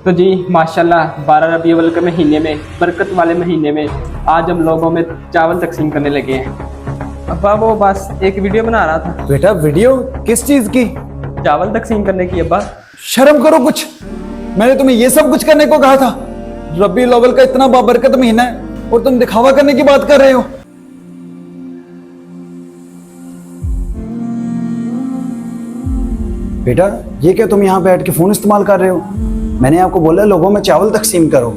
तो जी माशाल्लाह 12 रबी अव्वल के महीने में, बरकत वाले महीने में आज हम लोगों में चावल तकसीम करने लगे हैं। अब्बा वो बस एक वीडियो बना रहा था। बेटा वीडियो किस चीज की? चावल तकसीम करने की अब्बा। शर्म करो कुछ। मैंने तुम्हें ये सब कुछ करने को कहा था। रबी अव्वल का इतना बाबरकत महीना है और तुम दिखावा करने की बात कर रहे हो। बेटा ये क्या तुम यहाँ बैठ के फोन इस्तेमाल कर रहे हो? मैंने आपको बोला लोगों में चावल तकसीम करो।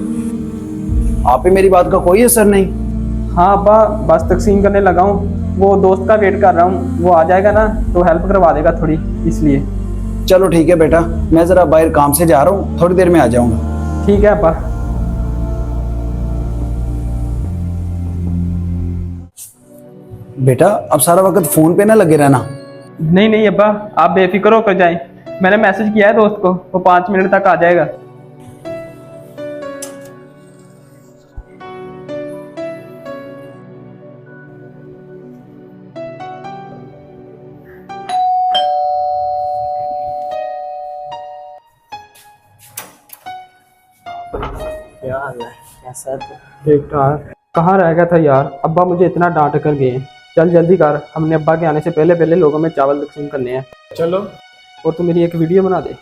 आप पे मेरी बात का कोई असर नहीं। हाँ अब्बा बस तकसीम करने लगा हूँ, वो दोस्त का वेट कर रहा हूँ, वो आ जाएगा ना तो हेल्प करवा देगा थोड़ी, इसलिए। चलो ठीक है बेटा, मैं जरा बाहर काम से जा रहा हूँ, थोड़ी देर में आ जाऊंगा। ठीक है अब्बा। बेटा अब सारा वक्त फोन पे ना लगे रहना। नहीं नहीं अब्बा, आप बेफिक्र होकर जाएं। मैंने मैसेज किया है दोस्त को, वो 5 मिनट तक आ जाएगा। क्या हाल है? कैसा है? ठीक ठाक। कहाँ रह गया था यार, अब्बा मुझे इतना डांट कर गए हैं। चल जल्दी कर, हमने अब्बा के आने से पहले पहले लोगों में चावल तकसीम करने हैं। चलो। और तू मेरी एक वीडियो बना दे।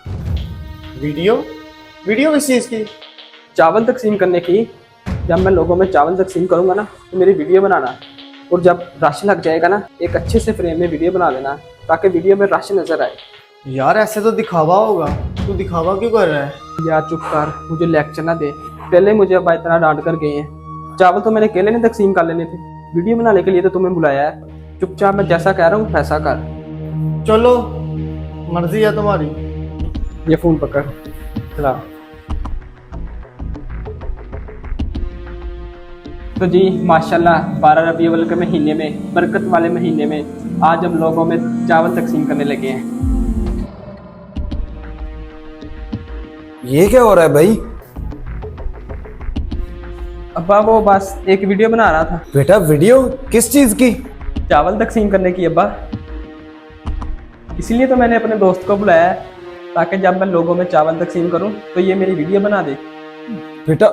वीडियो? वीडियो किस चीज़ की? चावल तकसीम करने की। जब मैं लोगों में चावल तकसीम करूंगा ना तो मेरी वीडियो बनाना, और जब रश लग जाएगा ना एक अच्छे से फ्रेम में वीडियो बना देना ताकि वीडियो में रश नजर आए। यार ऐसे तो दिखावा होगा, तू दिखावा क्यों कर रहा है? यार चुप कर, मुझे लेक्चर ना दे। पहले मुझे अब्बा इतना डांट कर गए हैं। चावल तो मैंने अकेले ने तकसीम कर लेने थे, वीडियो बनाने के लिए तो तुम्हें बुलाया है। चुपचाप मैं जैसा कह रहा हूँ वैसा कर। चलो मर्जी है तुम्हारी। ये फोन पकड़, चला। तो जी माशाल्लाह 12 रबी अव्वल के महीने में, बरकत वाले महीने में आज हम लोगों में चावल तकसीम करने लगे हैं। ये क्या हो रहा है भाई? अब्बा वो बस एक वीडियो बना रहा था। बेटा वीडियो किस चीज की? चावल तकसीम करने की अब्बा। इसीलिए तो मैंने अपने दोस्त को बुलाया है ताकि जब मैं लोगों में चावल तकसीम करूं तो ये मेरी वीडियो बना दे। बेटा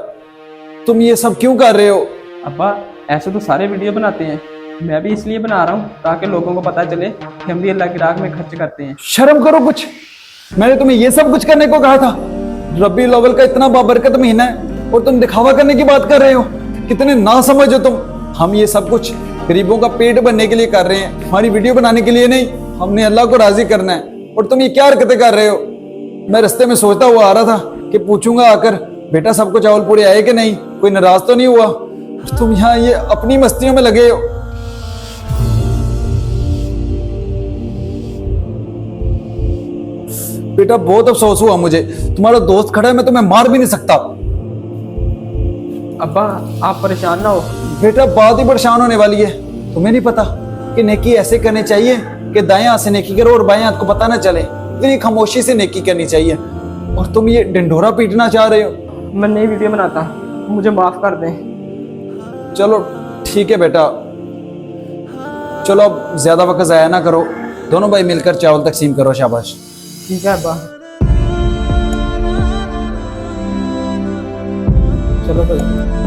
तुम ये सब क्यों कर रहे हो? अब्बा ऐसे तो सारे वीडियो बनाते हैं, मैं भी इसलिए बना रहा हूँ ताकि लोगों को पता चले कि हम भी अल्लाह की राह में खर्च करते हैं। शर्म करो कुछ। मैंने तुम्हें ये सब कुछ करने को कहा था। रबी अव्वल का इतना बाबरकत महीना है और तुम दिखावा करने की बात कर रहे हो। कितने ना समझ हो तुम। हम ये सब कुछ गरीबों का पेट भरने के लिए कर रहे हैं, हमारी वीडियो बनाने के लिए नहीं। हमने अल्लाह को राजी करना है और तुम ये क्या हरकतें कर रहे हो? मैं रास्ते में सोचता हुआ आ रहा था कि पूछूंगा आकर बेटा सबको चावल पूरे आए कि नहीं, कोई नाराज तो नहीं हुआ। तुम यहाँ ये अपनी मस्तियों में लगे हो। बेटा बहुत अफसोस हुआ मुझे, तुम्हारा दोस्त खड़ा है, मैं तुम्हें मार भी नहीं सकता। अब्बा आप परेशान ना हो। बेटा बात ही परेशान होने वाली है। तुम्हें नहीं पता कि नेकी ऐसे करनी चाहिए कि दाएं हाथ से नेकी करो और बाएं हाथ को पता ना चले। इतनी खामोशी से नेकी करनी चाहिए और तुम ये ढिंढोरा पीटना चाह रहे हो। मैं नई वीडियो बनाता, मुझे माफ कर दें। चलो ठीक है बेटा, चलो अब ज्यादा वक्त जाया ना करो, दोनों भाई मिलकर चावल तकसीम करो। शाबाश। ठीक है अब्बा, चलो भाई।